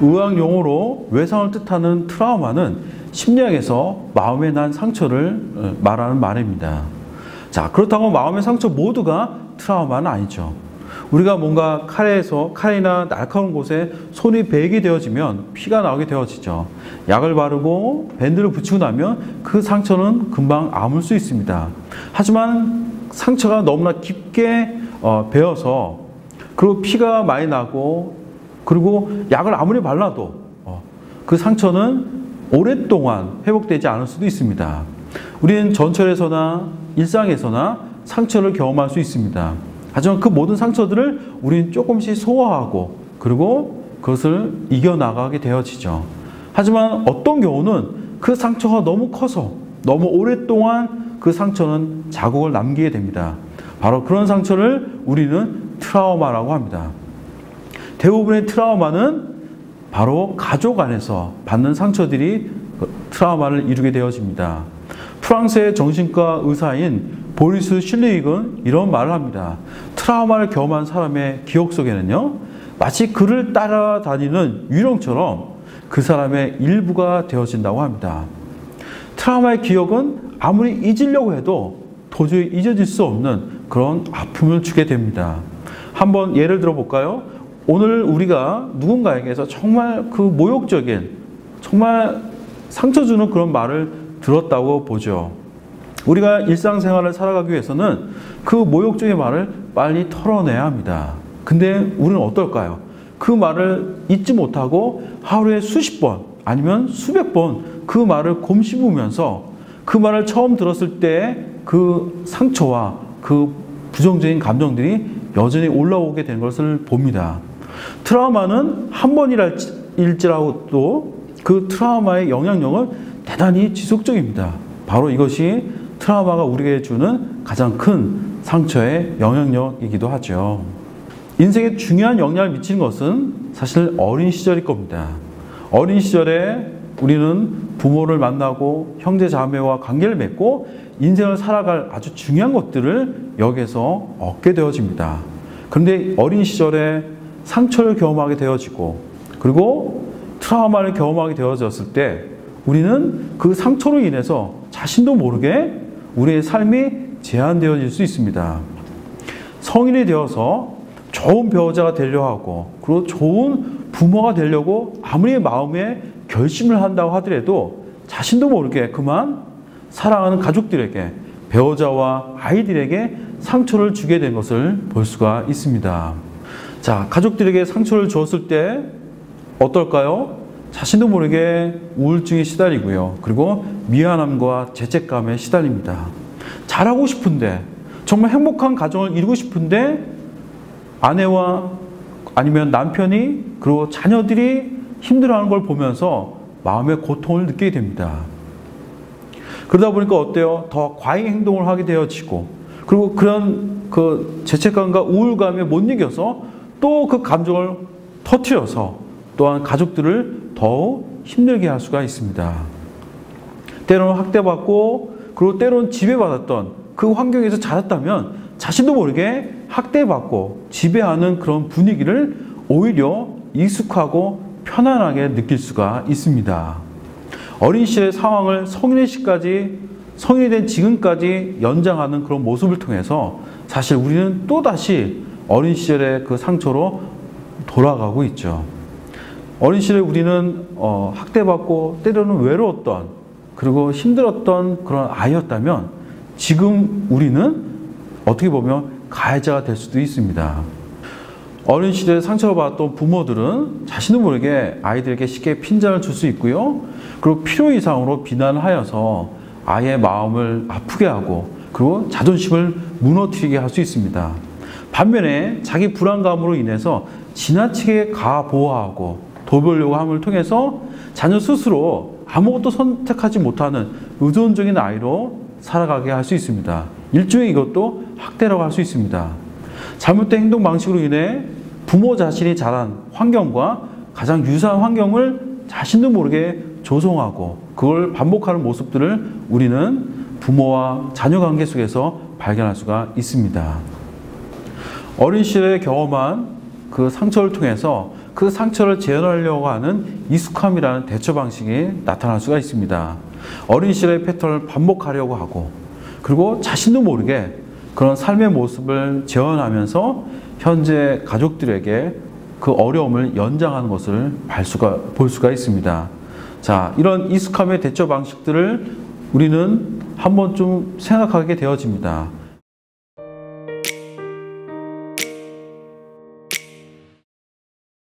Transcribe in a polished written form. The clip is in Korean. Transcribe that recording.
의학 용어로 외상을 뜻하는 트라우마는 심리학에서 마음에 난 상처를 말하는 말입니다. 자, 그렇다고 마음의 상처 모두가 트라우마는 아니죠. 우리가 뭔가 칼이나 날카로운 곳에 손이 베이게 되어지면 피가 나오게 되어지죠. 약을 바르고 밴드를 붙이고 나면 그 상처는 금방 아물 수 있습니다. 하지만 상처가 너무나 깊게 베어서 그리고 피가 많이 나고 그리고 약을 아무리 발라도 그 상처는 오랫동안 회복되지 않을 수도 있습니다. 우리는 전철에서나 일상에서나 상처를 경험할 수 있습니다. 하지만 그 모든 상처들을 우리는 조금씩 소화하고 그리고 그것을 이겨나가게 되어지죠. 하지만 어떤 경우는 그 상처가 너무 커서 너무 오랫동안 그 상처는 자국을 남기게 됩니다. 바로 그런 상처를 우리는 트라우마라고 합니다. 대부분의 트라우마는 바로 가족 안에서 받는 상처들이 트라우마를 이루게 되어집니다. 프랑스의 정신과 의사인 보리스 슐리익은 이런 말을 합니다. 트라우마를 경험한 사람의 기억 속에는요, 마치 그를 따라다니는 유령처럼 그 사람의 일부가 되어진다고 합니다. 트라우마의 기억은 아무리 잊으려고 해도 도저히 잊어질 수 없는 그런 아픔을 주게 됩니다. 한번 예를 들어 볼까요? 오늘 우리가 누군가에게서 정말 그 모욕적인, 정말 상처 주는 그런 말을 들었다고 보죠. 우리가 일상생활을 살아가기 위해서는 그 모욕적인 말을 빨리 털어내야 합니다. 근데 우리는 어떨까요? 그 말을 잊지 못하고 하루에 수십 번 아니면 수백 번 그 말을 곰씹으면서 그 말을 처음 들었을 때 그 상처와 그 부정적인 감정들이 여전히 올라오게 된 것을 봅니다. 트라우마는 한 번일지라도 그 트라우마의 영향력은 대단히 지속적입니다. 바로 이것이 트라우마가 우리에게 주는 가장 큰 상처의 영향력이기도 하죠. 인생에 중요한 영향을 미치는 것은 사실 어린 시절일 겁니다. 어린 시절에 우리는 부모를 만나고 형제 자매와 관계를 맺고 인생을 살아갈 아주 중요한 것들을 여기서 얻게 되어집니다. 그런데 어린 시절에 상처를 경험하게 되어지고 그리고 트라우마를 경험하게 되어졌을 때 우리는 그 상처로 인해서 자신도 모르게 우리의 삶이 제한되어질 수 있습니다. 성인이 되어서 좋은 배우자가 되려고 하고 그리고 좋은 부모가 되려고 아무리 마음에 결심을 한다고 하더라도 자신도 모르게 그만 사랑하는 가족들에게 배우자와 아이들에게 상처를 주게 된 것을 볼 수가 있습니다. 자, 가족들에게 상처를 주었을 때 어떨까요? 자신도 모르게 우울증에 시달리고요. 그리고 미안함과 죄책감에 시달립니다. 잘하고 싶은데 정말 행복한 가정을 이루고 싶은데 아내와 아니면 남편이 그리고 자녀들이 힘들어하는 걸 보면서 마음의 고통을 느끼게 됩니다. 그러다 보니까 어때요? 더 과잉 행동을 하게 되어지고 그리고 그런 그 죄책감과 우울감에 못 이겨서 또 그 감정을 터뜨려서 또한 가족들을 더욱 힘들게 할 수가 있습니다. 때로는 학대받고 그리고 때로는 지배받았던 그 환경에서 자랐다면 자신도 모르게 학대받고 지배하는 그런 분위기를 오히려 익숙하고 편안하게 느낄 수가 있습니다. 어린 시절의 상황을 성인이 된 지금까지 연장하는 그런 모습을 통해서 사실 우리는 또다시 어린 시절의 그 상처로 돌아가고 있죠. 어린 시절에 우리는 학대받고 때로는 외로웠던 그리고 힘들었던 그런 아이였다면 지금 우리는 어떻게 보면 가해자가 될 수도 있습니다. 어린 시절에 상처를 받았던 부모들은 자신도 모르게 아이들에게 쉽게 핀잔을 줄 수 있고요. 그리고 필요 이상으로 비난을 하여서 아이의 마음을 아프게 하고 그리고 자존심을 무너뜨리게 할 수 있습니다. 반면에 자기 불안감으로 인해서 지나치게 가보호하고 돌보려고 함을 통해서 자녀 스스로 아무것도 선택하지 못하는 의존적인 아이로 살아가게 할 수 있습니다. 일종의 이것도 학대라고 할 수 있습니다. 잘못된 행동 방식으로 인해 부모 자신이 자란 환경과 가장 유사한 환경을 자신도 모르게 조성하고 그걸 반복하는 모습들을 우리는 부모와 자녀 관계 속에서 발견할 수가 있습니다. 어린 시절에 경험한 그 상처를 통해서 그 상처를 재현하려고 하는 익숙함이라는 대처 방식이 나타날 수가 있습니다. 어린 시절의 패턴을 반복하려고 하고, 그리고 자신도 모르게 그런 삶의 모습을 재현하면서 현재 가족들에게 그 어려움을 연장하는 것을 볼 수가 있습니다. 자, 이런 익숙함의 대처 방식들을 우리는 한번 좀 생각하게 되어집니다.